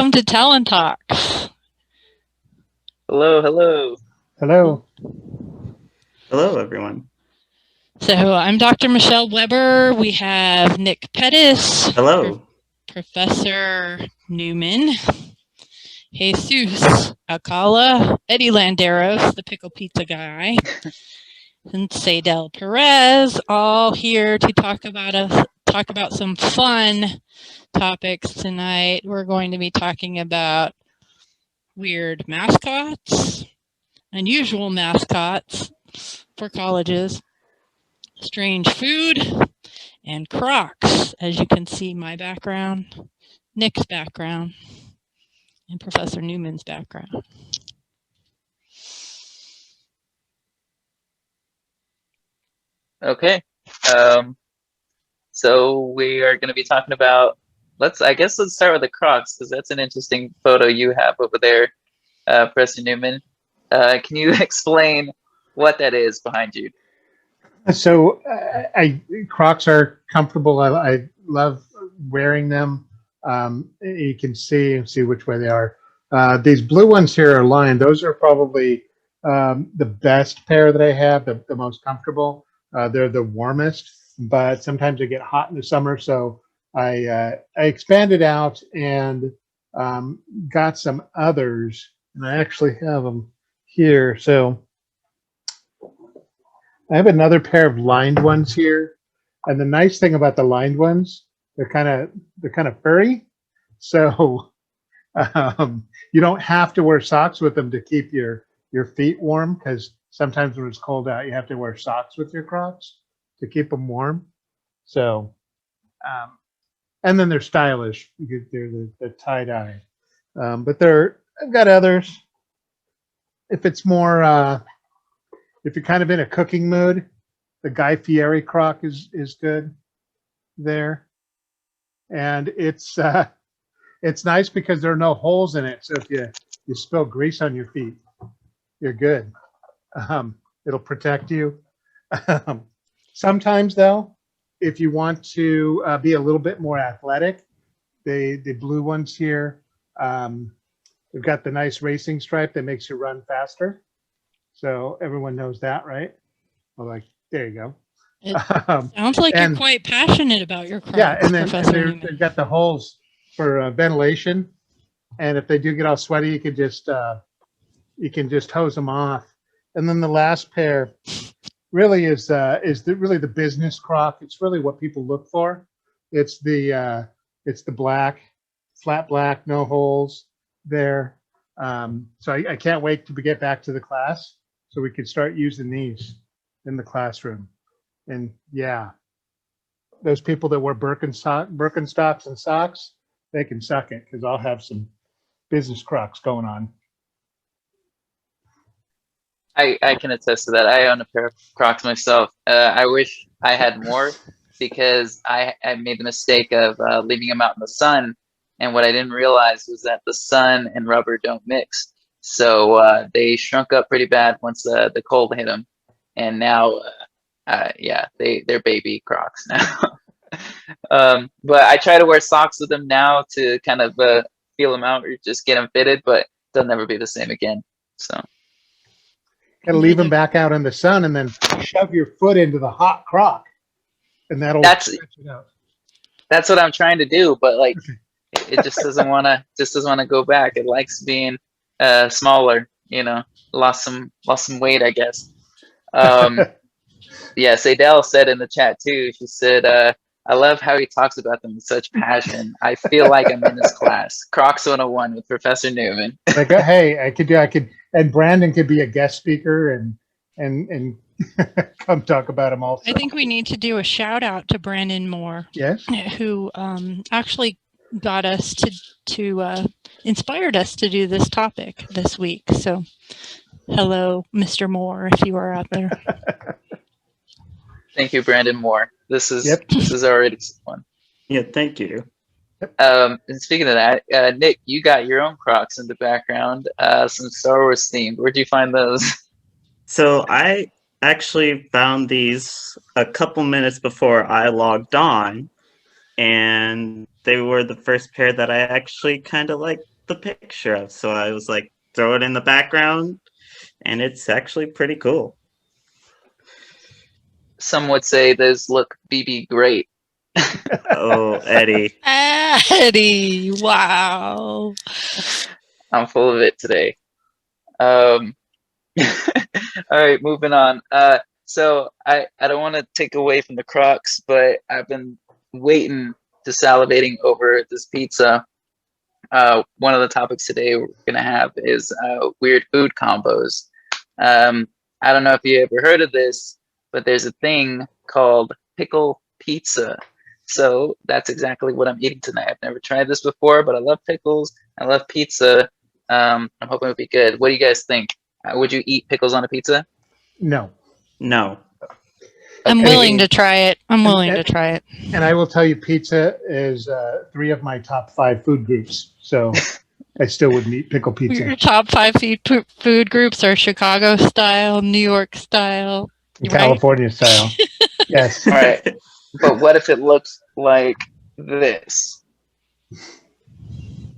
welcome to Talon Talks. Hello, hello. Hello. Hello, everyone. So I'm Dr. Michele Weber. We have Nick Pettis. Hello. Professor Newman. Jesus Alcala. Eddie Landeros, the Pickle Pizza guy. And Seydel Perez, all here to talk about some fun topics tonight. We're going to be talking about weird mascots, unusual mascots for colleges, strange food, and Crocs, as you can see my background, Nick's background, and Professor Newman's background. Okay. So we are going to be talking about, let's start with the Crocs, because that's an interesting photo you have over there, Professor Newman. Can you explain what that is behind you? So Crocs are comfortable. I love wearing them. You can see which way they are. These blue ones here are lined. Those are probably the best pair that I have, the most comfortable. They're the warmest, but sometimes they get hot in the summer. So I expanded out and got some others, and I actually have them here. So I have another pair of lined ones here, and the nice thing about the lined ones, they're kind of furry, so you don't have to wear socks with them to keep your feet warm, because sometimes when it's cold out, you have to wear socks with your Crocs to keep them warm. So, and then they're stylish. They're the tie dye, but I've got others. If it's more. If you're kind of in a cooking mood, the Guy Fieri Croc is good there, and it's nice because there are no holes in it. So if you spill grease on your feet, you're good. It'll protect you. Sometimes though, if you want to be a little bit more athletic, the blue ones here, they've got the nice racing stripe that makes you run faster. So everyone knows that, right? Well, like, there you go. It sounds like you're quite passionate about your Crocs, yeah, and then Professor Newman. they've got the holes for ventilation, and if they do get all sweaty, you can just hose them off. And then the last pair really is really the business Croc. It's really what people look for. It's the black, flat black, no holes there. So I can't wait to get back to the class so we could start using these in the classroom. And yeah, those people that wear Birkenstocks and socks, they can suck it, because I'll have some business Crocs going on. I can attest to that. I own a pair of Crocs myself. I wish I had more, because I made the mistake of leaving them out in the sun. And what I didn't realize was that the sun and rubber don't mix. So they shrunk up pretty bad once the cold hit them. And now, they're baby Crocs now. But I try to wear socks with them now to kind of feel them out or just get them fitted, but they'll never be the same again. So Gotta leave them back out in the sun and then shove your foot into the hot Croc, and stretch it out. That's what I'm trying to do, but like it just doesn't want to go back. It likes being smaller, lost some weight, I guess. Yeah, Seydel said in the chat too, she said, I love how he talks about them with such passion. I feel like I'm in his class. Crocs 101 with Professor Newman. Like, hey, I could, and Brandon could be a guest speaker and come talk about them also. I think we need to do a shout out to Brandon Moore. Yes. Who actually got us to inspired us to do this topic this week. So hello, Mr. Moore, if you are out there. Thank you, Brandon Moore. This is already fun. Yeah, thank you. And speaking of that, Nick, you got your own Crocs in the background, some Star Wars themed. Where'd you find those? So I actually found these a couple minutes before I logged on, and they were the first pair that I actually kind of like the picture of. So I was like, throw it in the background, and it's actually pretty cool. Some would say those look BB great. Oh, Eddie. Eddie, wow. I'm full of it today. All right, moving on. So I don't want to take away from the Crocs, but I've been waiting to salivating over this pizza. One of the topics today we're gonna have is weird food combos. I don't know if you ever heard of this, but there's a thing called Pickle Pizza. So that's exactly what I'm eating tonight. I've never tried this before, but I love pickles. I love pizza. I'm hoping it'll be good. What do you guys think? Would you eat pickles on a pizza? No. No. I'm Okay. willing to try it. I'm willing to try it. And I will tell you, pizza is 3 of my top 5 food groups. So I still wouldn't eat pickle Your pizza. top 5 food groups are Chicago style, New York style, right? California style. Yes. All right. But what if it looks like this?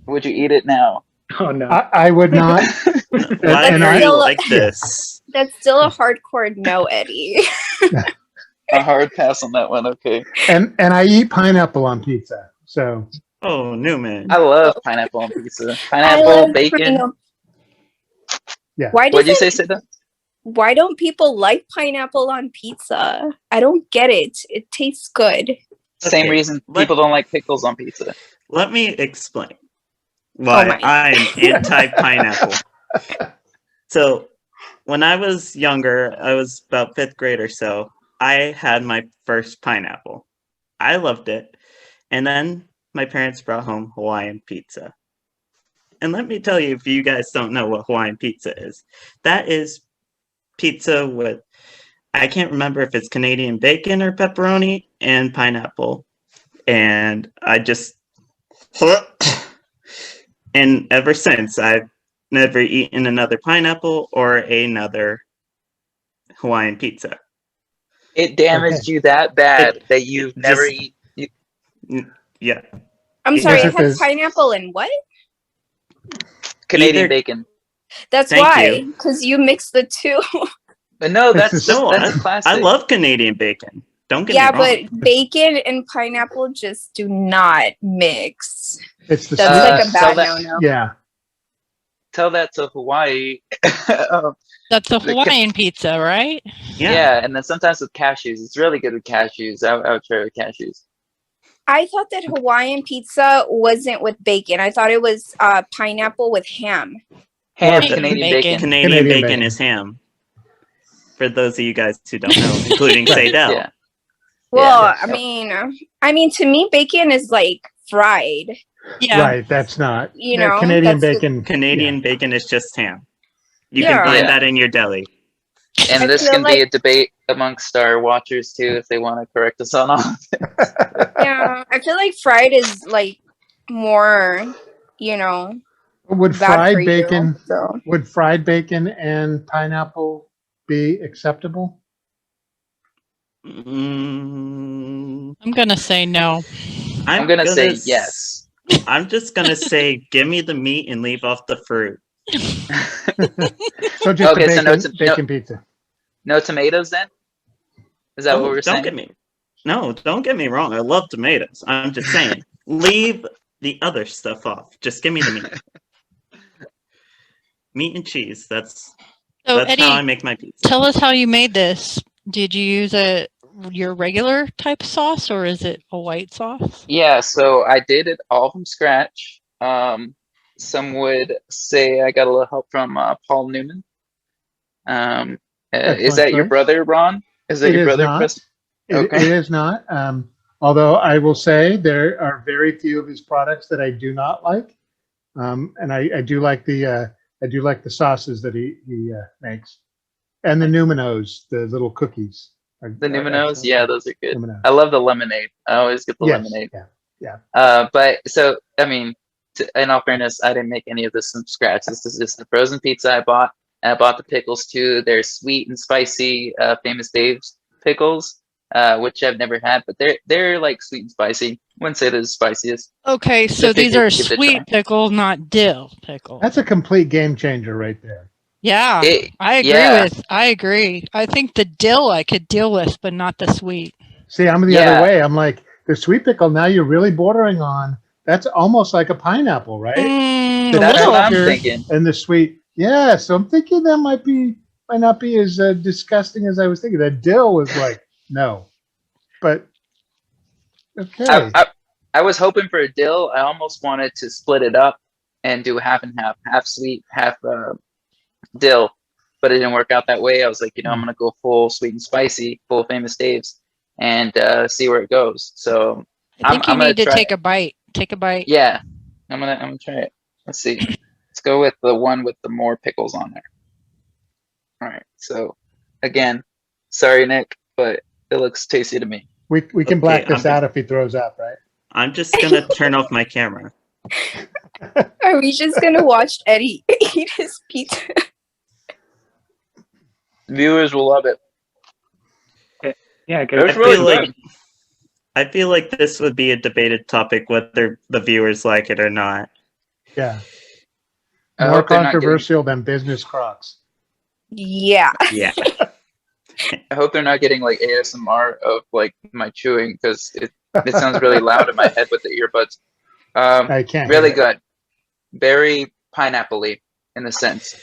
Would you eat it now? Oh no. I would not. Why And are I- you like this? That's still a hardcore no, Eddie. A hard pass on that one. Okay. And I eat pineapple on pizza. So Oh, Newman. I love pineapple on pizza. I Pineapple, love bacon. pineapple. Yeah. Why What'd you doesn't- say, Seydel? Why don't people like pineapple on pizza? I don't get it. It tastes good. Same Okay, reason let- people don't like pickles on pizza. Let me explain why my. I'm anti-pineapple. So, when I was younger, I was about 5th grade or so, I had my first pineapple. I loved it. And then my parents brought home Hawaiian pizza. And let me tell you, if you guys don't know what Hawaiian pizza is, that is pizza with, I can't remember if it's Canadian bacon or pepperoni and pineapple. And I just, and ever since, I've never eaten another pineapple or another Hawaiian pizza. It damaged you that bad that you've never just- eaten Yeah. I'm sorry, Yes, it it has is. pineapple and what? Canadian Either- bacon. That's Thank why, you. because you mix the two. But no, This that's is- just No, that's classic. I love Canadian bacon. Don't get Yeah, me wrong. but bacon and pineapple just do not mix. it's the That's Uh, like a sweet- tell bad that- no-no. Yeah. Tell that to Hawaii. That's a Hawaiian pizza, right? Yeah, and then sometimes with cashews, it's really good with cashews. I would try it with cashews. I thought that Hawaiian pizza wasn't with bacon. I thought it was pineapple with ham. Ham, Canadian Canadian bacon. bacon. Canadian, Canadian bacon bacon. is ham. For those of you guys who don't know, including Right. Seydel. Yeah. Well, Yeah. I mean, to me, bacon is like fried. Yeah. Right. That's not. You that know, Canadian that's the- bacon. Canadian bacon is just ham. You Yeah. can find Yeah. that in your deli. And I this feel can be a like- debate amongst our watchers too, if they want to correct us on all. Yeah, I feel like fried is like more, you know, Would bad fried for bacon? you. So Would fried bacon and pineapple be acceptable? Mm, I'm going to say no. I'm gonna say s- yes. I'm just gonna say, give me the meat and leave off the fruit. So just Okay, a so bacon, no- bacon pizza. No tomatoes then? Is that Oh, what we're saying? don't get me wrong. I love tomatoes. I'm just saying, leave the other stuff off. Just give me the meat. Meat and cheese. That's So, how I Eddie, make my pizza. tell us how you made this. Did you use your regular type sauce or is it a white sauce? Yeah, so I did it all from scratch. Some would say I got a little help from Paul Newman. Is Excellent that your choice. brother, Ron? Is that It your is brother, not. Chris? It Okay. is not. Although I will say there are very few of his products that I do not like, and I do like the sauces that he makes, and the Numinos, the little cookies. The Numinos? Yeah, those are good. Numinos. I love the lemonade. I always get the Yes, lemonade. yeah. But so, I mean, in all fairness, I didn't make any of this from scratch. This is just the frozen pizza I bought. And I bought the pickles too. They're sweet and spicy, Famous Dave's pickles. which I've never had, but they're like sweet and spicy. Wouldn't say they're the spiciest. Okay, so Just these if you are give it a sweet try. pickle, not dill pickle. That's a complete game changer right there. Yeah, It- I agree yeah. with. I agree. I think the dill I could deal with, but not the sweet. See, I'm the Yeah. other way. I'm like, the sweet pickle, now you're really bordering on, that's almost like a pineapple, right? Mm, The a That's little. what I'm texture thinking. and the sweet. Yeah, so I'm thinking that might not be as disgusting as I was thinking. That dill was like, no. But, okay. I was hoping for a dill. I almost wanted to split it up and do half and half sweet, half dill, but it didn't work out that way. I was like, I'm gonna go full sweet and spicy, full Famous Dave's, and see where it goes. So I think I'm you gonna need to try take it. a bite. Take a bite. Yeah, I'm gonna try it. Let's see. Let's go with the one with the more pickles on there. All right. So again, sorry Nick, but it looks tasty to me. We can Okay, black this out if he throws up, right? I'm just gonna turn off my camera. Are we just gonna watch Eddie eat his pizza? Viewers will love it. Yeah, It was I really feel like good. I feel like this would be a debated topic whether the viewers like it or not. Yeah. I More hope they're not getting- controversial than business Crocs. Yeah. Yeah. I hope they're not getting like ASMR of like my chewing because it sounds really loud in my head with the earbuds. I can't. Really hear it. good, very pineapple-y in a sense,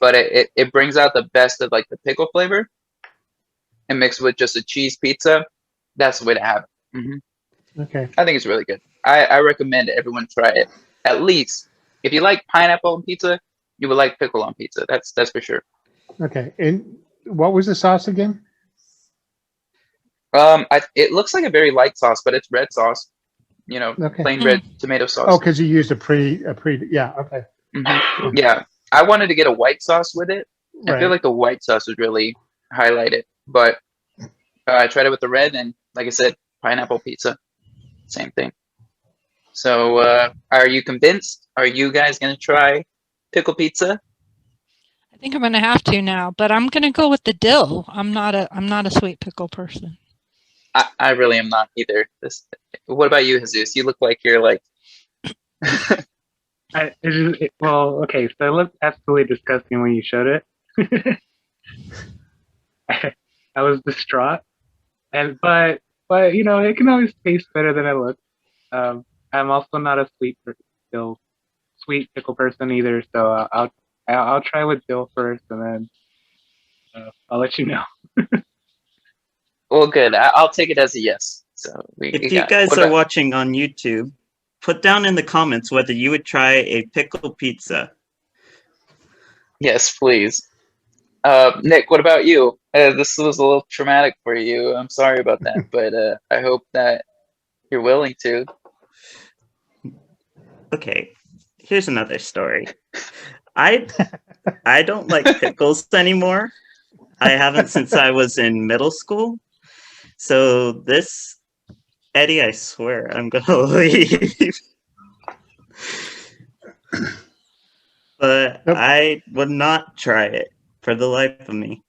but it brings out the best of like the pickle flavor and mixed with just a cheese pizza. That's the way to have it. Okay. I think it's really good. I recommend everyone try it. At least if you like pineapple on pizza, you would like pickle on pizza. That's for sure. Okay. And what was the sauce again? It looks like a very light sauce, but it's red sauce. Okay. Plain red tomato sauce. Oh, because you used a pre. Yeah. Okay. Mhm. Yeah, I wanted to get a white sauce with it. I feel Right. like the white sauce would really highlight it, but I tried it with the red, and like I said, pineapple pizza, same thing. So, are you convinced? Are you guys gonna try pickle pizza? I think I'm gonna have to now, but I'm gonna go with the dill. I'm not a sweet pickle person. I really am not either. What about you, Jesus? You look like you're like, well, okay, so it looked absolutely disgusting when you showed it. I was distraught, but it can always taste better than it looks. I'm also not a sweet pickle person either, so I'll try with dill first, and then I'll let you know. well, good. I'll take it as a yes. So If you guys are watching on YouTube, put down in the comments whether you would try a pickle pizza. Yes, please. Nick, what about you? This was a little traumatic for you. I'm sorry about that, but I hope that you're willing to. Okay, here's another story. I don't like pickles anymore. I haven't since I was in middle school. So this, Eddie, I swear I'm gonna leave. But Nope. I would not try it for the life of me.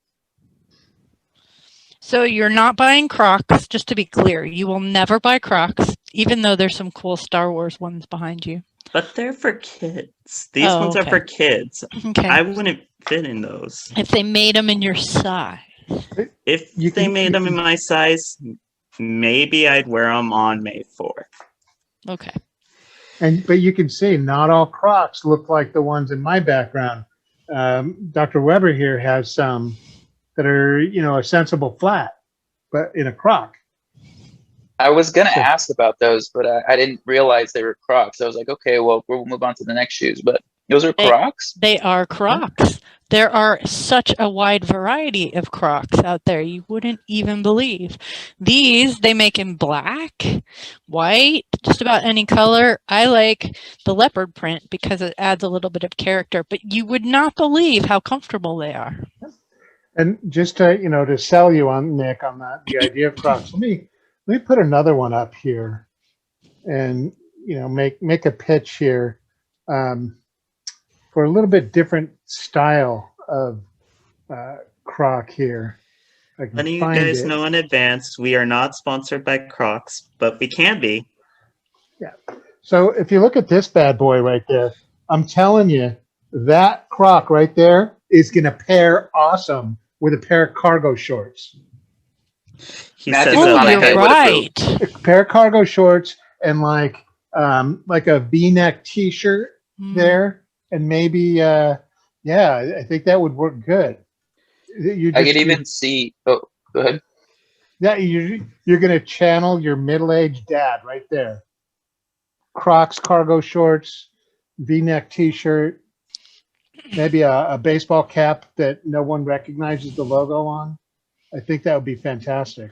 So you're not buying Crocs, just to be clear. You will never buy Crocs, even though there's some cool Star Wars ones behind you. But they're for kids. These Oh, ones are okay. for kids. Okay. I wouldn't fit in those. If they made them in your size. If You they can- made them in my size, maybe I'd wear them on May 4th. Okay. But you can see not all Crocs look like the ones in my background. Dr. Weber here has some that are, a sensible flat, but in a Croc. I was gonna Sure. ask about those, but I didn't realize they were Crocs. I was like, okay, well, we'll move on to the next shoes. But those are Crocs? They are Crocs. There are such a wide variety of Crocs out there you wouldn't even believe. These, they make in black, white, just about any color. I like the leopard print because it adds a little bit of character, but you would not believe how comfortable they are. And just to sell you on, Nick, on the idea of Crocs, let me put another one up here and, make a pitch here for a little bit different style of Croc here. I can Letting you find guys it. know in advance, we are not sponsored by Crocs, but we can be. So if you look at this bad boy right there, I'm telling you, that Croc right there is going to pair awesome with a pair of cargo shorts. He Matthew says Oh, that you're McConaughey would approve. right. A pair of cargo shorts and like a V-neck T-shirt Mm. there, and maybe yeah, I think that would work good. You I could just- even see. Oh, go ahead. Yeah, you're gonna channel your middle-aged dad right there. Crocs, cargo shorts, V-neck T-shirt, maybe a baseball cap that no one recognizes the logo on. I think that would be fantastic.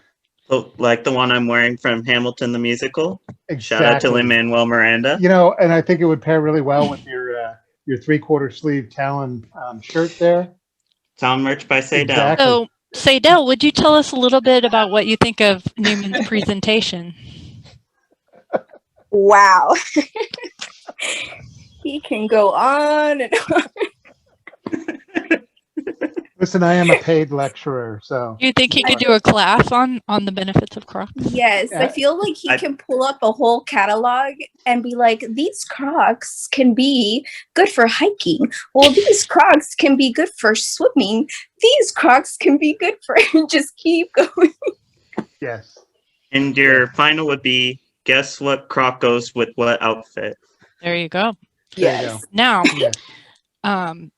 Oh, like the one I'm wearing from Hamilton the Musical. Exactly. Shout out to Lin-Manuel Miranda. You know, and I think it would pair really well with your three-quarter sleeve Talon shirt there. Talon merch by Seydel. Exactly. So, Seydel, would you tell us a little bit about what you think of Newman's presentation? Wow. He can go on and on. Listen, I am a paid lecturer, so Do you think he could do a class on the benefits of Crocs? Yes, I feel like he I- can pull up a whole catalog and be like, these Crocs can be good for hiking. Well, these Crocs can be good for swimming. These Crocs can be good for just keep going. yes. And your final would be, guess what Croc goes with what outfit? There you go. There you go. Now, Yes.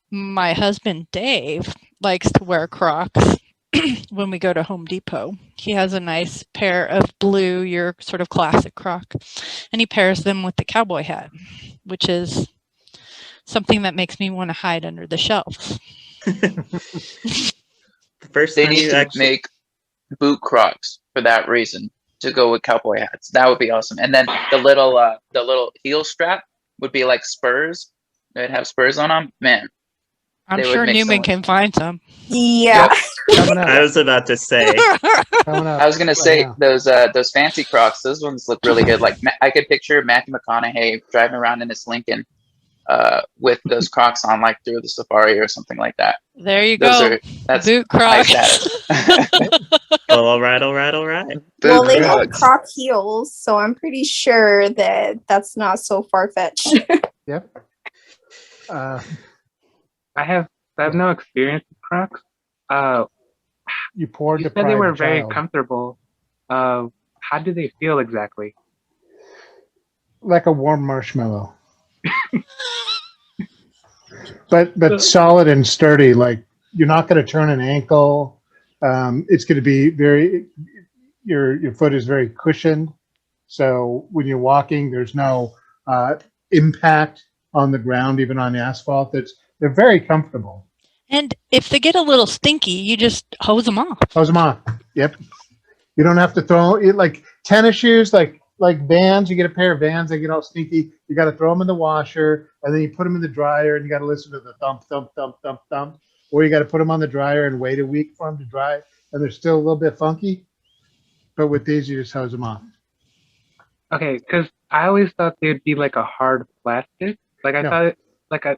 my husband Dave likes to wear Crocs when we go to Home Depot. He has a nice pair of blue, your sort of classic Croc, and he pairs them with the cowboy hat, which is something that makes me want to hide under the shelves. The first They time need you to actually make boot Crocs for that reason to go with cowboy hats. That would be awesome. And then the little heel strap would be like spurs. They'd have spurs on them. Man, I'm They would sure make so Newman much- can find some. Yeah. Coming up. I was about to say, Coming up. I was gonna right say now. those fancy Crocs. Those ones look really good. Like I could picture Matthew McConaughey driving around in his Lincoln, with those Crocs on, like through the safari or something like that. There you Those go. that's Boot high Crocs. status. well, all right. Boot Well, they have Crocs. Croc heels, so I'm pretty sure that that's not so far-fetched. Yep. I have no experience with Crocs. You poured You the said they were pride very child. comfortable. How do they feel exactly? Like a warm marshmallow. but solid and sturdy. Like you're not going to turn an ankle. It's going to be very. Your foot is very cushioned, so when you're walking, there's no impact on the ground, even on the asphalt. They're very comfortable. And if they get a little stinky, you just hose them off. Hose them off. Yep. You don't have to throw it like tennis shoes, like Vans. You get a pair of Vans, they get all stinky. You got to throw them in the washer, and then you put them in the dryer, and you got to listen to the thump, thump, thump, thump, thump. Or you got to put them on the dryer and wait a week for them to dry, and they're still a little bit funky. But with these, you just hose them off. Okay, because I always thought they'd be like a hard plastic. Like I No. thought,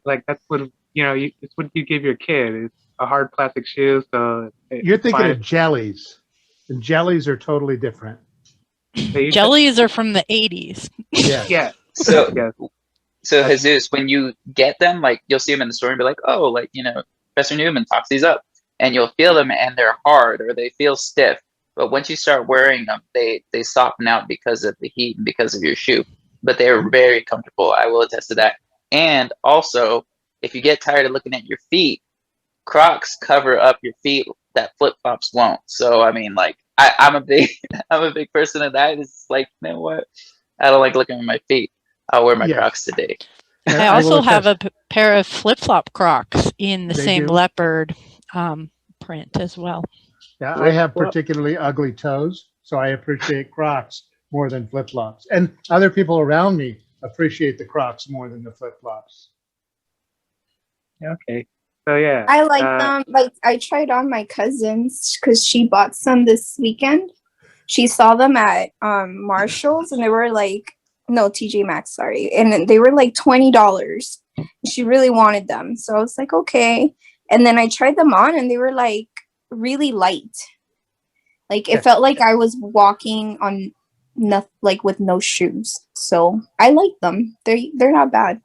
like that's what it's what you give your kid. It's a hard plastic shoe. So You're thinking of jellies, and jellies are totally different. Jellies are from the 80s. Yeah. Yeah. So Yeah. So Jesus, when you get them, like you'll see them in the store and be like, oh, like Professor Newman talks these up, and you'll feel them and they're hard or they feel stiff. But once you start wearing them, they soften out because of the heat and because of your shoe. But they are very comfortable. I will attest to that. And also, if you get tired of looking at your feet, Crocs cover up your feet that flip flops won't. So I mean, like I'm a big person of that. It's like, you know what? I don't like looking at my feet. I'll wear my Yeah. Crocs today. And I will also have a attest- pair of flip-flop Crocs in the They same do? leopard print as well. Yeah, I have Flip-flop. particularly ugly toes, so I appreciate Crocs more than flip-flops. And other people around me appreciate the Crocs more than the flip-flops. Okay. So yeah. I like them. Like I tried on my cousin's because she bought some this weekend. She saw them at Marshall's and they were like, no, TJ Maxx, sorry, and they were like $20. She really wanted them, so I was like, okay. And then I tried them on and they were like really light. Like Yeah. it felt like I was walking on like with no shoes. So I like them. They're not bad.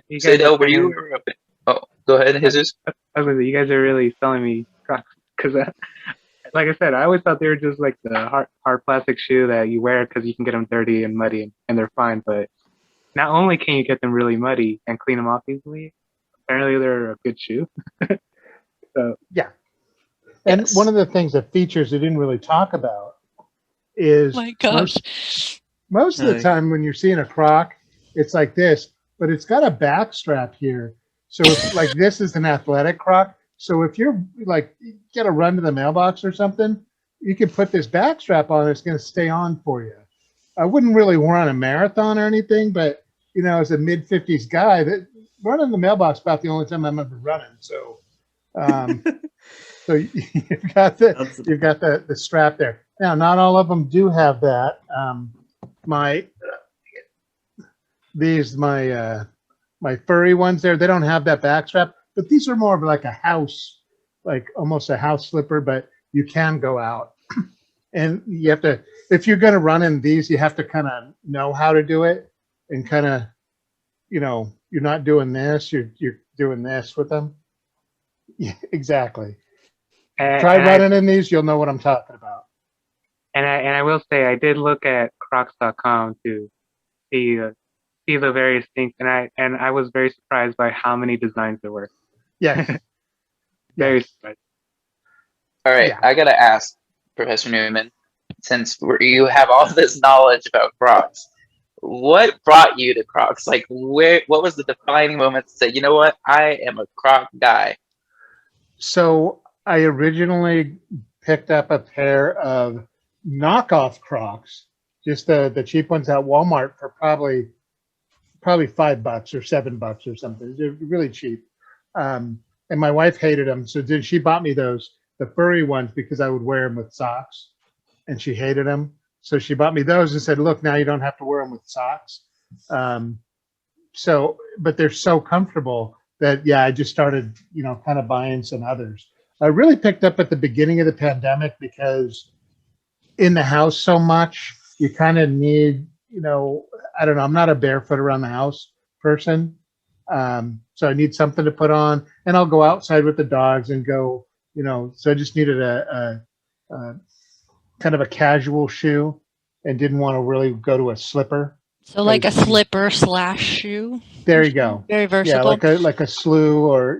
You guys Seydel, are were you? saying- Oh, go ahead, Jesus. I was gonna say, you guys are really selling me Crocs because, like I said, I always thought they were just like the hard plastic shoe that you wear because you can get them dirty and muddy and they're fine. But not only can you get them really muddy and clean them off easily, apparently they're a good shoe. So Yeah. And Yes. one of the things, the features they didn't really talk about is My gosh. most of the time when you're seeing a Croc, it's like this, but it's got a back strap here. So it's like this is an athletic Croc. So if you're like, you gotta run to the mailbox or something, you can put this back strap on. It's going to stay on for you. I wouldn't really run a marathon or anything, but you know, as a mid 50s guy, that running the mailbox is about the only time I'm ever running. So, so you've got the strap there. Now, not all of them do have that. My furry ones there, they don't have that back strap, but these are more of like a house, like almost a house slipper, but you can go out. And you have to, if you're going to run in these, you have to kind of know how to do it and kind of, you know, you're not doing this, you're doing this with them. Yeah, exactly. Try running in these, you'll know what I'm talking about. And I will say I did look at Crocs.com to see the various things, and I was very surprised by how many designs there were. Yes. Very surprised. All right, Yeah. I gotta ask, Professor Newman, since you have all this knowledge about Crocs, what brought you to Crocs? Like, what was the defining moment to say, you know what, I am a Croc guy? So I originally picked up a pair of knockoff Crocs, just the cheap ones at Walmart for probably $5 or $7 or something. They're really cheap. And my wife hated them, so she bought me the furry ones because I would wear them with socks, and she hated them. So she bought me those and said, "Look, now you don't have to wear them with socks." But they're so comfortable that I just started, kind of buying some others. I really picked up at the beginning of the pandemic because in the house so much, you kind of need, I don't know, I'm not a barefoot around the house person. So I need something to put on, and I'll go outside with the dogs and go, so I just needed a kind of a casual shoe and didn't want to really go to a slipper. So like a slipper / shoe. There you go. Very versatile. Yeah, like a slew or,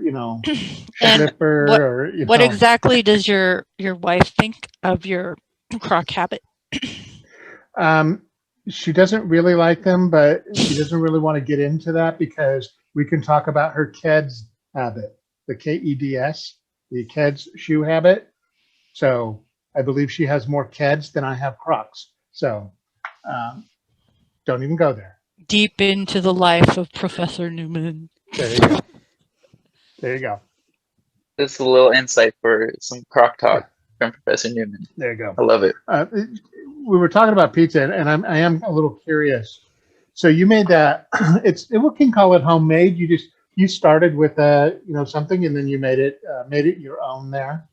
slipper what exactly does your wife think of your Croc habit? She doesn't really like them, but she doesn't really want to get into that because we can talk about her Keds habit, the KEDS, the Keds shoe habit. So I believe she has more Keds than I have Crocs. So don't even go there. Deep into the life of Professor Newman. There you go. There you go. This is a little insight for some Croc talk from Professor Newman. There you go. I love it. We were talking about pizza, and I am a little curious. So you made that. We can call it homemade. You started with something, and then you made it your own there.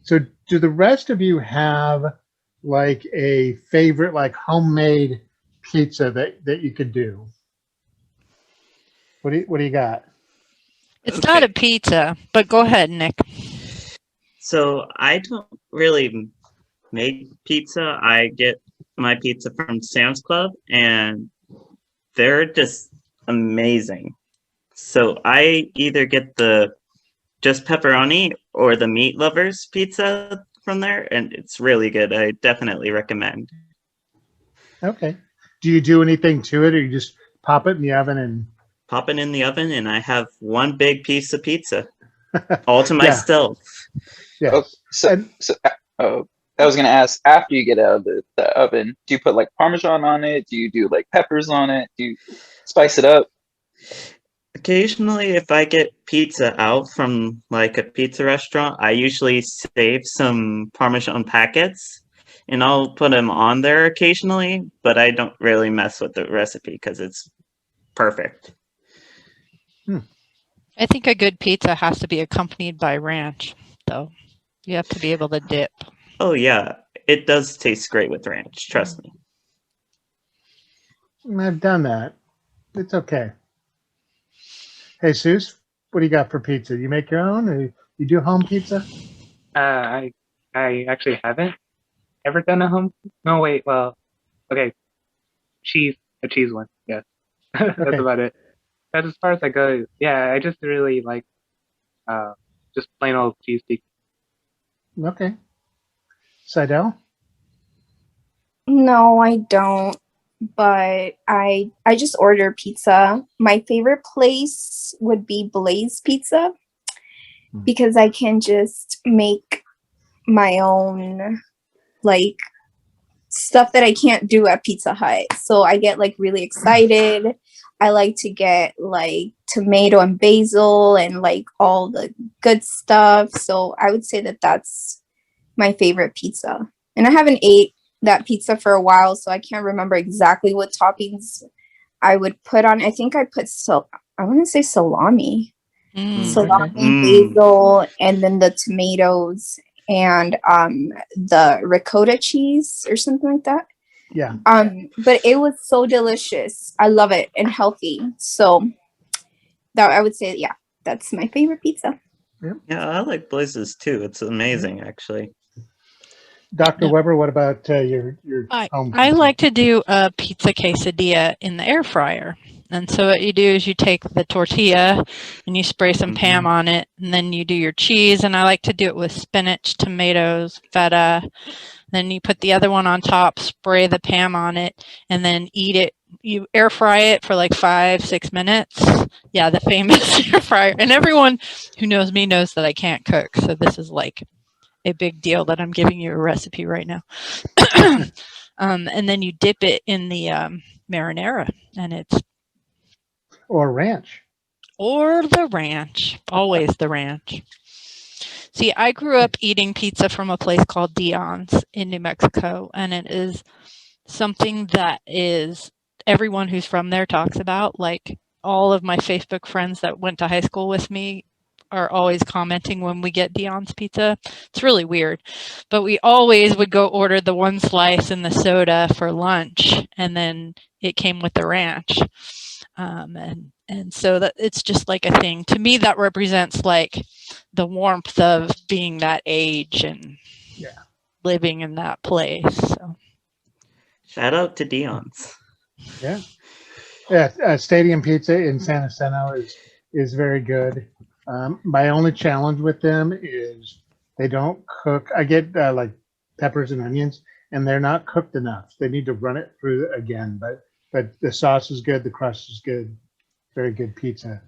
So do the rest of you have like a favorite like homemade pizza that you could do? What do you got? It's not a pizza, but go ahead, Nick. So I don't really make pizza. I get my pizza from Sam's Club, and they're just amazing. So I either get the just pepperoni or the meat lovers pizza from there, and it's really good. I definitely recommend. Okay. Do you do anything to it, or you just pop it in the oven and pop it in the oven, and I have one big piece of pizza all to myself. Yeah. I was gonna ask, after you get out of the oven, do you put like Parmesan on it? Do you do like peppers on it? Do you spice it up? Occasionally, if I get pizza out from like a pizza restaurant, I usually save some Parmesan packets, and I'll put them on there occasionally, but I don't really mess with the recipe because it's perfect. I think a good pizza has to be accompanied by ranch. though. You have to be able to dip. Oh yeah, it does taste great with ranch. Trust me. I've done that. It's okay. Hey, Seuss, what do you got for pizza? You make your own, or you do home pizza? I actually haven't ever done a home. No, wait. Well, okay. A cheese one. Yes, that's Okay. about it. That's as far as I go. Yeah, I just really like just plain old cheese pizza. Okay. Seydel? No, I don't. But I just order pizza. My favorite place would be Blaze Pizza because I can just make my own like stuff that I can't do at Pizza Hut. So I get like really excited. I like to get like tomato and basil and like all the good stuff. So I would say that that's my favorite pizza. And I haven't ate that pizza for a while, so I can't remember exactly what toppings I would put on. I think I put I want to say salami. Salami, basil, and then the tomatoes and the ricotta cheese or something like that. Yeah. But it was so delicious. I love it and healthy. So that I would say, yeah, that's my favorite pizza. Yeah, I like Blazes too. It's amazing, actually. Dr. Weber, what about your home pizza? I like to do a pizza quesadilla in the air fryer. And so what you do is you take the tortilla and you spray some Pam on it, and then you do your cheese. And I like to do it with spinach, tomatoes, feta. Then you put the other one on top, spray the Pam on it, and then eat it. You air fry it for like 5-6 minutes. Yeah, the famous air fryer. And everyone who knows me knows that I can't cook. So this is like a big deal that I'm giving you a recipe right now. And then you dip it in the marinara, and it's Or ranch. or the ranch, always the ranch. See, I grew up eating pizza from a place called Dion's in New Mexico, and it is something that is everyone who's from there talks about. Like all of my Facebook friends that went to high school with me are always commenting when we get Dion's pizza. It's really weird, but we always would go order the one slice and the soda for lunch, and then it came with the ranch. And so that it's just like a thing to me that represents like the warmth of being that age and living in that place. So shout out to Dion's. Yeah, Stadium Pizza in San Jacinto is very good. My only challenge with them is they don't cook. I get like peppers and onions, and they're not cooked enough. They need to run it through again. But the sauce is good. The crust is good. Very good pizza.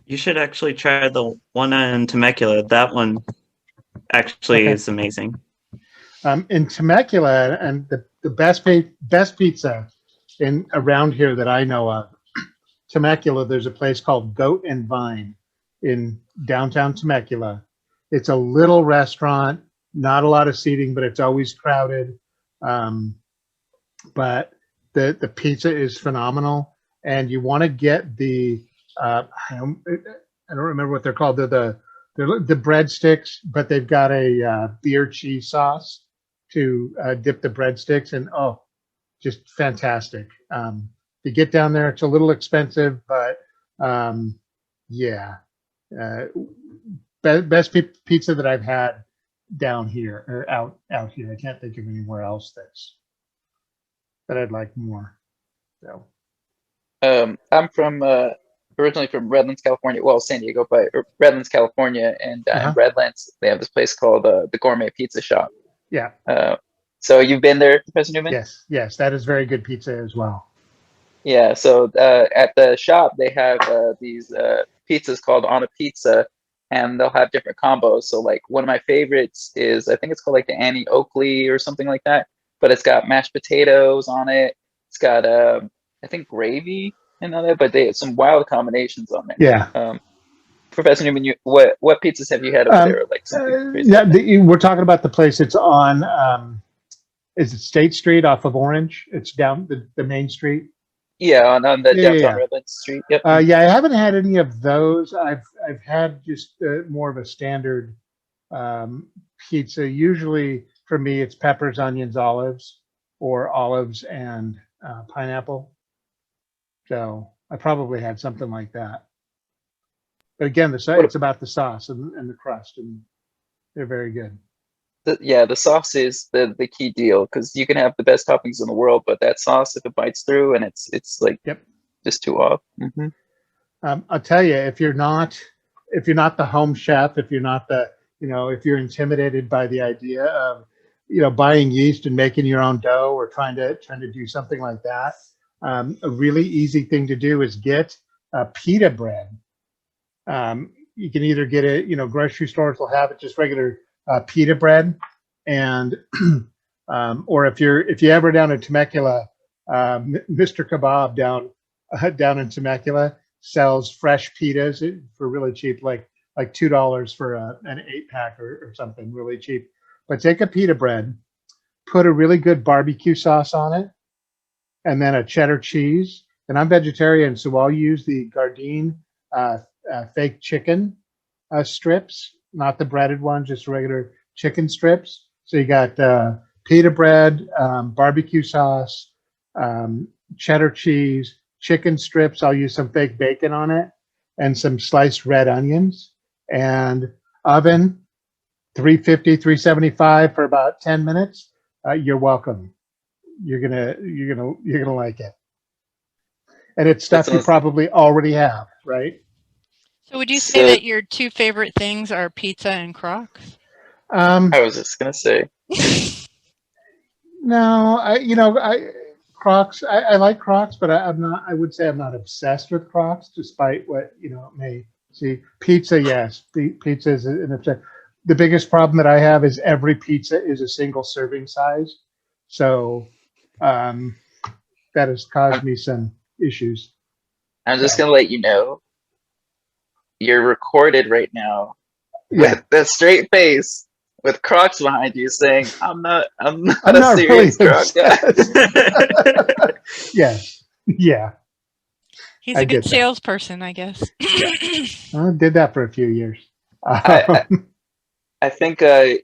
You should actually try the one in Temecula. That one actually is amazing. In Temecula, and the best pizza in around here that I know of, Temecula, there's a place called Goat and Vine in downtown Temecula. It's a little restaurant, not a lot of seating, but it's always crowded. But the pizza is phenomenal, and you want to get the I don't remember what they're called. They're the breadsticks, but they've got a beer cheese sauce to dip the breadsticks, and just fantastic. You get down there, it's a little expensive, but best pizza that I've had down here or out here. I can't think of anywhere else that I'd like more. So I'm from originally from Redlands, California. Well, San Diego, but Redlands, California, and in Redlands they have this place called the Gourmet Pizza Shop. Yeah. So you've been there, Professor Newman? Yes, that is very good pizza as well. Yeah. So at the shop they have these pizzas called on a pizza, and they'll have different combos. So like one of my favorites is I think it's called like the Annie Oakley or something like that. But it's got mashed potatoes on it. It's got I think gravy and all that, but they have some wild combinations on there. Yeah. Professor Newman, what pizzas have you had over there? Like something crazy we're talking about the place. It's on is it State Street off of Orange? It's down the main street. Yeah, on the downtown Redlands Street. Yep. I haven't had any of those. I've had just more of a standard pizza. Usually for me, it's peppers, onions, olives, or olives and pineapple. So I probably had something like that. But again, it's about the sauce and the crust, and they're very good. The sauce is the key deal, because you can have the best toppings in the world, but that sauce, if it bites through, and it's like just too off. I'll tell you, if you're not the home chef, if you're not the, if you're intimidated by the idea of, buying yeast and making your own dough, or trying to do something like that, a really easy thing to do is get pita bread. You can either get it, grocery stores will have it, just regular pita bread, and or if you ever down in Temecula, Mr. Kebab down in Temecula sells fresh pitas for really cheap, like $2 for an 8-pack or something really cheap. But take a pita bread, put a really good barbecue sauce on it, and then a cheddar cheese. And I'm vegetarian, so I'll use the Gardein fake chicken strips, not the breaded ones, just regular chicken strips. So you got pita bread, barbecue sauce, cheddar cheese, chicken strips. I'll use some fake bacon on it, and some sliced red onions, and oven 350, 375 for about 10 minutes. You're welcome. You're gonna like it. And it's stuff you probably already have, right? So would you say that your two favorite things are pizza and Crocs? I was just gonna say. No, Crocs. I like Crocs, but I'm not. I would say I'm not obsessed with Crocs, despite what it may see. Pizza, yes, pizza is an obsession. The biggest problem that I have is every pizza is a single serving size, so that has caused me some issues. I'm just gonna let you know, you're recorded right now with a straight face, with Crocs behind you, saying, "I'm not a serious really Croc guy." Yes, yeah. He's a good salesperson, I guess. I did that for a few years. I think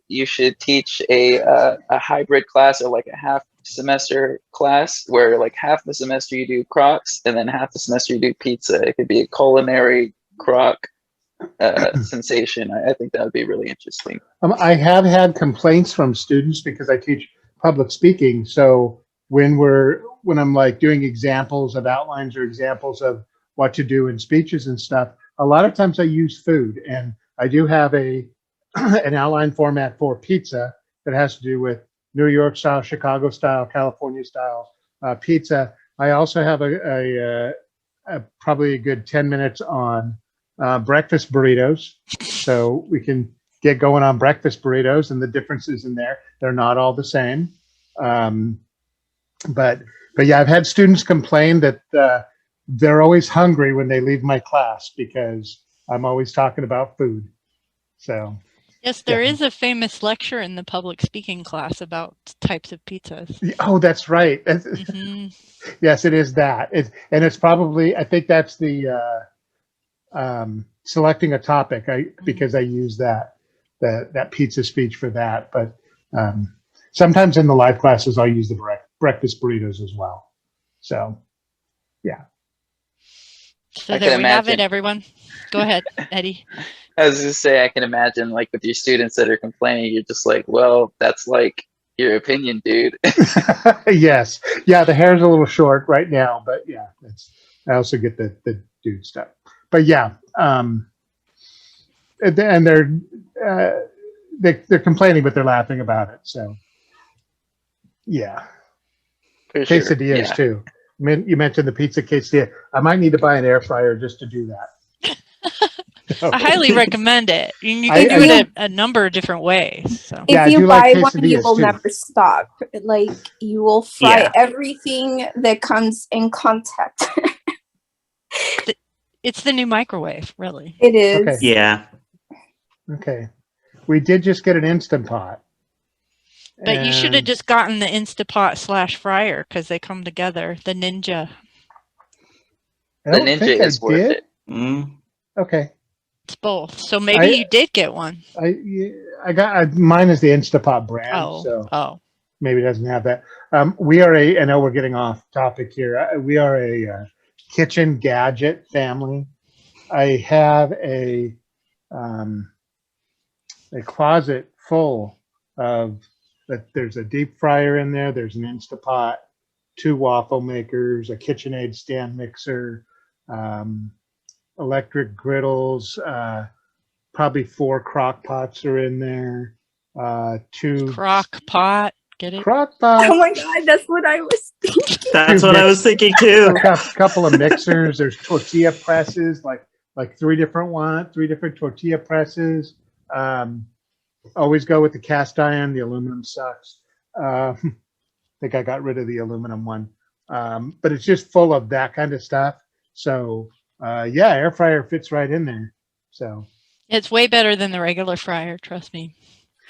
you should teach a hybrid class, or like a half semester class, where like half the semester you do Crocs and then half the semester you do pizza. It could be a culinary Croc sensation. I think that would be really interesting. I have had complaints from students because I teach public speaking. So when I'm like doing examples of outlines or examples of what to do in speeches and stuff, a lot of times I use food, and I do have an outline format for pizza that has to do with New York style, Chicago style, California style pizza. I also have a probably a good 10 minutes on breakfast burritos. So we can get going on breakfast burritos and the differences in there. They're not all the same. But yeah, I've had students complain that they're always hungry when they leave my class because I'm always talking about food. So yes, there is a famous lecture in the public speaking class about types of pizzas. Oh, that's right. Yes, it is that. And it's probably, I think that's the selecting a topic. Because I use that pizza speech for that. But sometimes in the live classes, I'll use the breakfast burritos as well. So, yeah. So there we have it, everyone. Go ahead, Eddie. I was just say, I can imagine, like, with your students that are complaining, you're just like, well, that's like your opinion, dude. Yes. Yeah, the hair's a little short right now, but yeah, I also get the dude stuff. But yeah, and they're complaining, but they're laughing about it. So yeah. Quesadillas too. You mentioned the pizza quesadilla. I might need to buy an air fryer just to do that. I highly recommend it. You can do it a number of different ways. So. If you buy one, you will never stop. Like, you will fry everything that comes in contact. It's the new microwave, really. It is. Okay. Yeah. Okay. We did just get an Instant Pot. But you should have just gotten the Instapot / fryer because they come together. The Ninja. The Ninja is worth it. Okay. It's both. So maybe you did get one. I got mine is the Instapot brand, so Oh. maybe it doesn't have that. We are I know we're getting off topic here. We are a kitchen gadget family. I have a closet full of that. There's a deep fryer in there. There's an Instapot, 2 waffle makers, a KitchenAid stand mixer, electric griddles, probably 4 crock pots are in there, 2 Crock pot. Get it? crock pots. Oh my god, that's what I was thinking. That's what I was thinking too. A couple of mixers. There's tortilla presses, like 3 different tortilla presses. Always go with the cast iron. The aluminum sucks. I think I got rid of the aluminum one, but it's just full of that kind of stuff. So yeah, air fryer fits right in there. So It's way better than the regular fryer, trust me.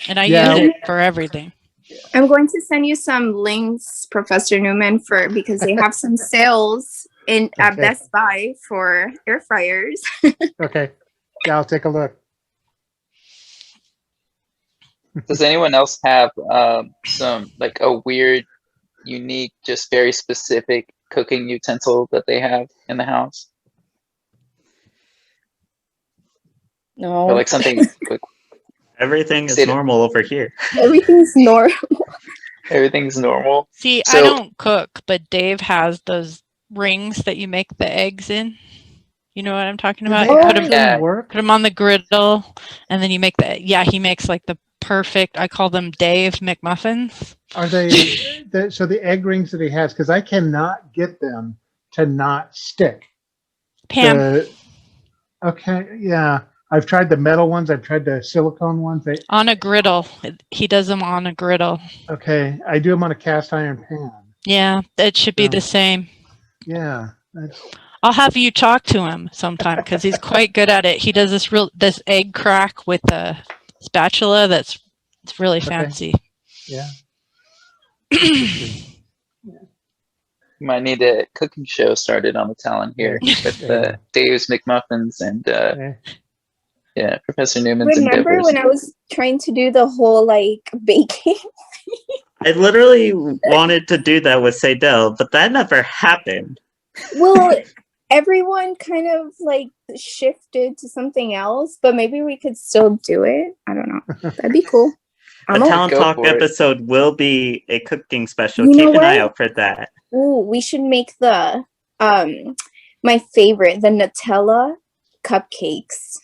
And I Yeah. use it for everything. I'm going to send you some links, Professor Newman, because they have some sales at Okay. Best Buy for air fryers. okay, yeah, I'll take a look. Does anyone else have some like a weird, unique, just very specific cooking utensil that they have in the house, No, or like something like Everything is Say that. normal over here. everything's normal. everything's normal? See, I So- don't cook, but Dave has those rings that you make the eggs in. You know what I'm talking about? Do You they put them, actually Yeah. work? put 'em on the griddle, and then you make he makes like the perfect, I call them Dave McMuffins. Are they so the egg rings that he has? Because I cannot get them to not stick. Pam, Okay, yeah. I've tried the metal ones. I've tried the silicone ones. on a griddle. He does them on a griddle. Okay, I do them on a cast iron pan. Yeah, it should be Yeah. the same. Yeah, I'll have you talk to him sometime because he's quite good at it. He does this egg crack with a spatula it's really Okay. fancy. yeah. You might need a cooking show started on the Talon here with Dave's McMuffins and Yeah. Professor Newman's Remember endeavors. when I was trying to do the whole like baking? I literally wanted to do that with Seydel, but that never happened. Well, everyone kind of like shifted to something else, but maybe we could still do it. I don't know. That'd be cool. A I'm Talent Go Talk for it. episode will be a cooking special. You know Keep an eye what? out for that. Ooh, we should make the my favorite, the Nutella cupcakes.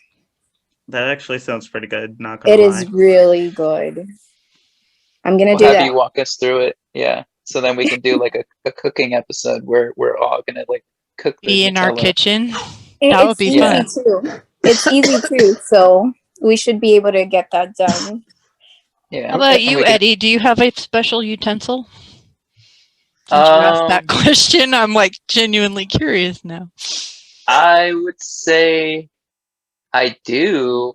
That actually sounds pretty good, not gonna It lie. is really good. I'm gonna We'll do have that. you walk us through it. Yeah. So then we can do like a cooking episode where we're all gonna like cook the Be in our Nutella. kitchen. And That would it's be easy fun. too. It's easy too, so we should be able to get that done. Yeah. How about and you, we can- Eddie? Do you have a special utensil? Since you asked that question, I'm like genuinely curious now. I would say I do.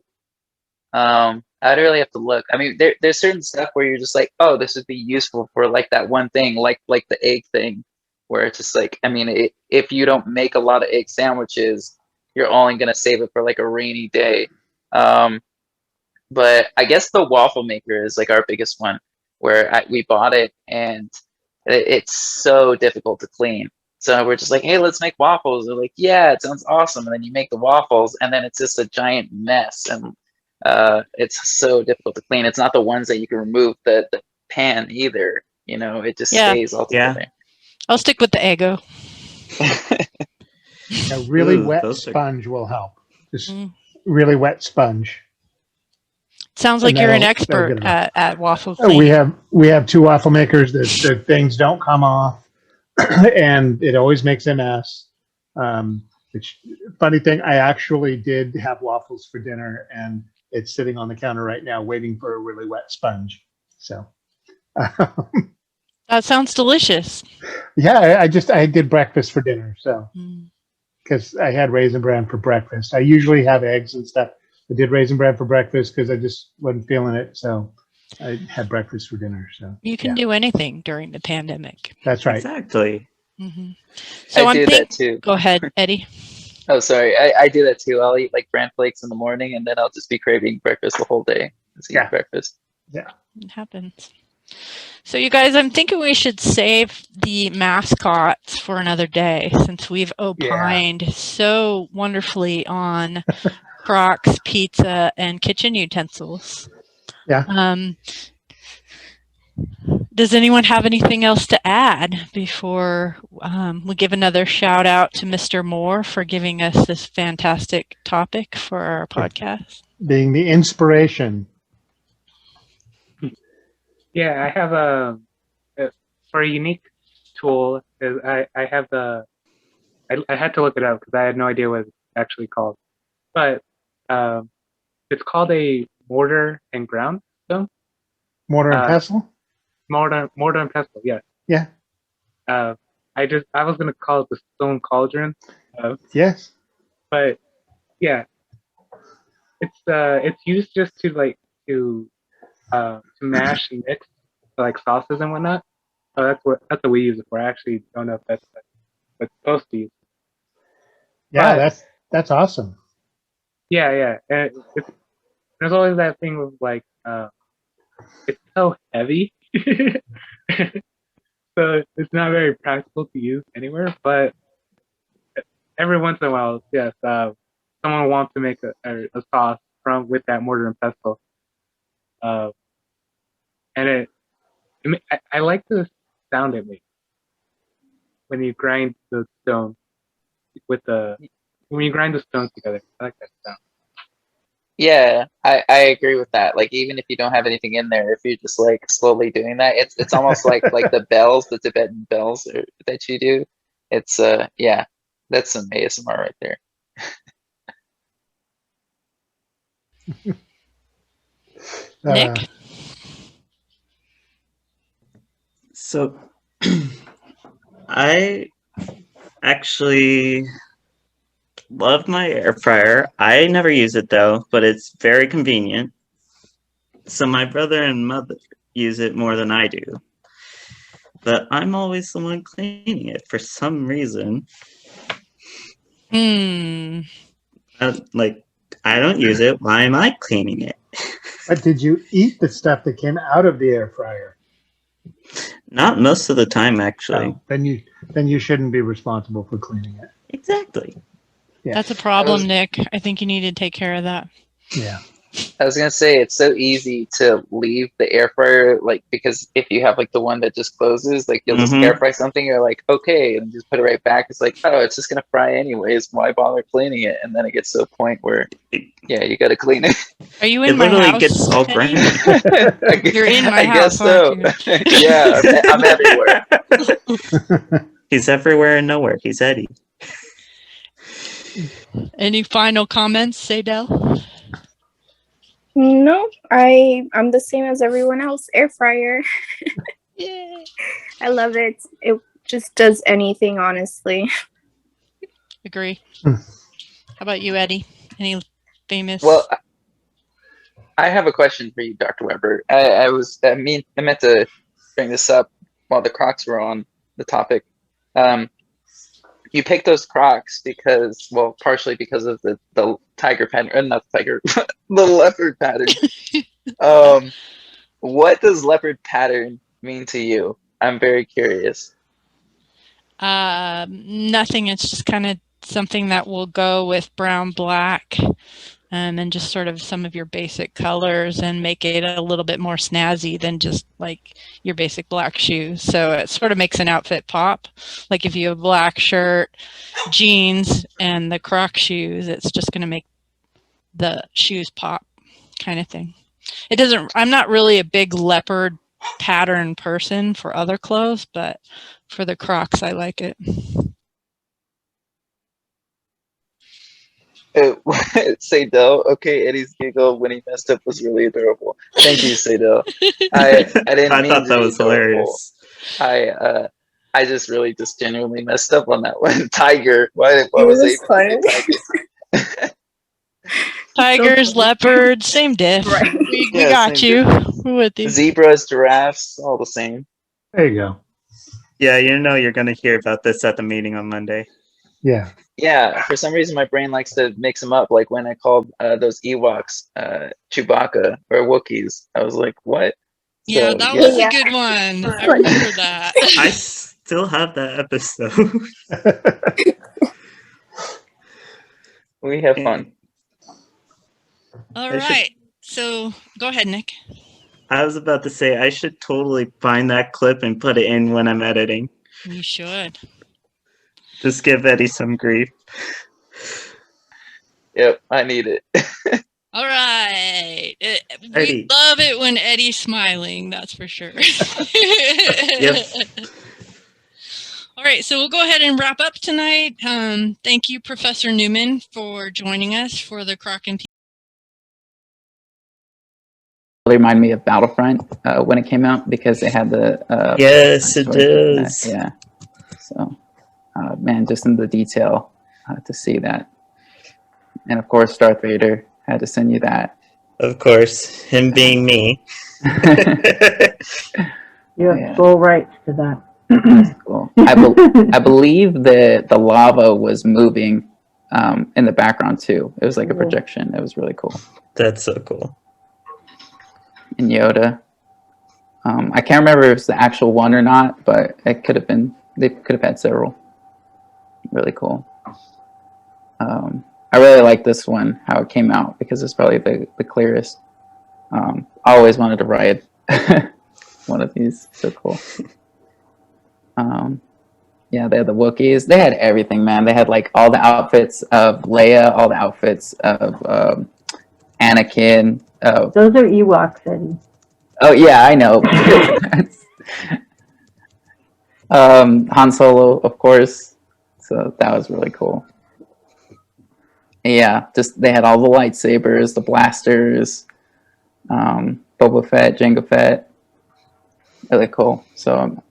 I'd really have to look. I mean, there's certain stuff where you're just like, oh, this would be useful for like that one thing, like the egg thing, where it's just like, I mean, if you don't make a lot of egg sandwiches, you're only gonna save it for like a rainy day. But I guess the waffle maker is like our biggest one, where we bought it and it's so difficult to clean. So we're just like, hey, let's make waffles. They're like, yeah, it sounds awesome. And then you make the waffles, and then it's just a giant mess, and it's so difficult to clean. It's not the ones that you can remove the pan either. You know, it just Yeah. stays all Yeah. together. I'll stick with the Eggo. A really Ooh, wet those are- sponge will help. Just Mm. really wet sponge. Sounds like And you're an that'll expert get it out. at waffle Oh, cleaning. we have 2 waffle makers. The things don't come off, and it always makes a mess. Which funny thing, I actually did have waffles for dinner, and it's sitting on the counter right now, waiting for a really wet sponge. So, That sounds delicious. yeah, I did breakfast for dinner. So, Mm. because I had raisin bran for breakfast, I usually have eggs and stuff. I did raisin bran for breakfast because I just wasn't feeling it. So, I had breakfast for dinner. So, You can yeah, do anything during the pandemic. that's right. Exactly. Hmm So I I'm do thinking. that too. Go ahead, Eddie. Oh, sorry. I do that too. I'll eat like bran flakes in the morning, and then I'll just be craving breakfast the whole day. Just eat breakfast. Yeah. It happens. So you guys, I'm thinking we should save the mascots for another day since we've opined so wonderfully on Crocs, pizza, and kitchen utensils. Yeah. Does anyone have anything else to add before we give another shout out to Mr. Moore for giving us this fantastic topic for our podcast? Being the inspiration. Yeah, I have for a unique tool. I have I had to look it up because I had no idea what it's actually called, but it's called a mortar and ground stone. Mortar and pestle? Mortar and pestle, yes. Yeah. I was gonna call it the stone cauldron. Yes. But yeah, it's used just to mash and mix like sauces and whatnot. So that's what we use it for. I actually don't know if that's what's supposed to use. Yeah, But, that's awesome. yeah. And there's always that thing of like it's so heavy. So it's not very practical to use anywhere, but every once in a while, yes, someone wants to make a sauce with that mortar and pestle, and I like the sound it makes when you grind the stone when you grind the stones together. I like that sound. Yeah, I agree with that. Like even if you don't have anything in there, if you're just like slowly doing that, it's almost like the bells, the Tibetan bells that you do. It's yeah, that's some ASMR right there. Nick? So I actually love my air fryer. I never use it though, but it's very convenient. So my brother and mother use it more than I do. But I'm always the one cleaning it for some reason. Hmm. I don't use it. Why am I cleaning it? But did you eat the stuff that came out of the air fryer? Not most of the time, actually. Oh, then you shouldn't be responsible for cleaning it. Exactly. Yeah. That's a problem, Nick. I think you need to take care of that. Yeah. I was gonna say it's so easy to leave the air fryer, like because if you have like the one that just closes, like you'll just air fry something, you're like, okay, and just put it right back. It's like, oh, it's just gonna fry anyways. Why bother cleaning it? And then it gets to a point where, yeah, you got to clean it. Are you in my house? It literally gets all Eddie? You're in my house, guess so. Yeah, I'm everywhere. He's everywhere and nowhere. He's Eddie. Any final comments, Seydel? No, I'm the same as everyone else. Air fryer. Yeah. I love it. It just does anything, honestly. Agree. How about you, Eddie? Any famous? Well, I have a question for you, Dr. Weber. I meant to bring this up while the Crocs were on the topic. You picked those Crocs because, well, partially because of the tiger pattern, not the tiger, the leopard pattern. What does leopard pattern mean to you? I'm very curious. Nothing. It's just kind of something that will go with brown, black, and just sort of some of your basic colors and make it a little bit more snazzy than just like your basic black shoes. So it sort of makes an outfit pop. Like if you have a black shirt, jeans, and the Croc shoes, it's just going to make the shoes pop kind of thing. It doesn't, I'm not really a big leopard pattern person for other clothes, but for the Crocs, I like it. Seydel, okay, Eddie's giggle when he messed up was really adorable. Thank you, Seydel. I didn't I mean thought to that be was adorable. hilarious. I just really just genuinely messed up on that one. Tiger. Why It was was fun. tiger? Tigers, leopards, same diff. Right. We Yeah, got same you. difference. We're with you. Zebras, giraffes, all the same. There you go. Yeah, you're going to hear about this at the meeting on Monday. Yeah. Yeah, for some reason my brain likes to mix them up. Like when I called those Ewoks Chewbacca or Wookiees, I was like, what? Yeah, So, that yeah. was a Yeah. good one. I remember that. I still have that episode. We have fun. All I should- right. So go ahead, Nick. I was about to say I should totally find that clip and put it in when I'm editing. You should. Just give Eddie some grief. Yep, I need it. All right. We Eddie. love it when Eddie's smiling, that's for sure. Yep. All right, so we'll go ahead and wrap up tonight. Thank you, Professor Newman, for joining us for the Croc and Really remind me of Battlefront when it came out because they had the Yes, it story from that. does. Yeah. So, man, just in the detail to see that, and of course, Darth Vader had to send you that. Of course, him being me. You have Yeah. full rights to that. That's cool. I believe the lava was moving in the background too. It was like a projection. It was really cool. That's so cool. And Yoda. I can't remember if it's the actual one or not, but it could have been. They could have had several. Really cool. I really like this one, how it came out, because it's probably the clearest. I always wanted to ride one of these. So cool. Yeah, they had the Wookiees. They had everything, man. They had like all the outfits of Leia, all the outfits of Anakin. Those are Ewoks, Eddie. Oh yeah, I know. Han Solo, of course. So that was really cool. Yeah, just they had all the lightsabers, the blasters, Boba Fett, Jango Fett. Really cool. So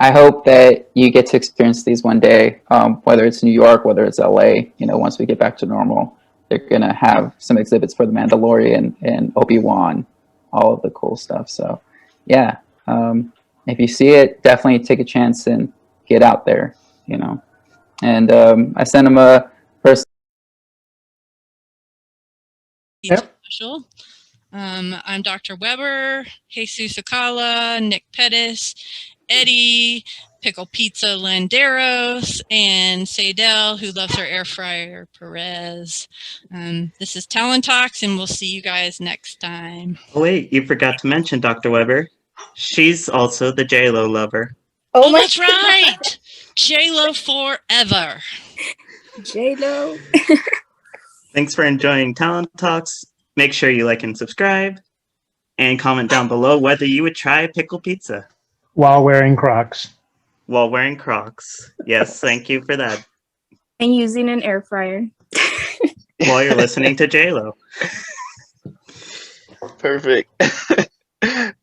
I hope that you get to experience these one day, whether it's New York, whether it's LA. You know, once we get back to normal, they're gonna have some exhibits for the Mandalorian and Obi-Wan, all of the cool stuff. So yeah, if you see it, definitely take a chance and get out there. You know, and I sent him a first. Yep. special. I'm Dr. Weber, Jesus Alcala, Nick Pettis, Eddie, Pickle Pizza Landeros, and Seydel, who loves her air fryer, Perez. This is Talon Talks, and we'll see you guys next time. Oh, wait, you forgot to mention Dr. Weber. She's also the J-Lo lover. Oh, my that's right! J-Lo forever. J-Lo. Thanks for enjoying Talent Talks. Make sure you like and subscribe, and comment down below whether you would try Pickle Pizza While wearing Crocs. while wearing Crocs. Yes, thank you for that. And using an air fryer. While you're listening to J-Lo. Perfect. Bye,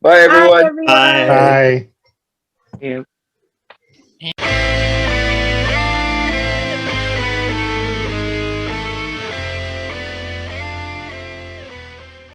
everyone. Bye, everyone. Bye. Bye. Yeah.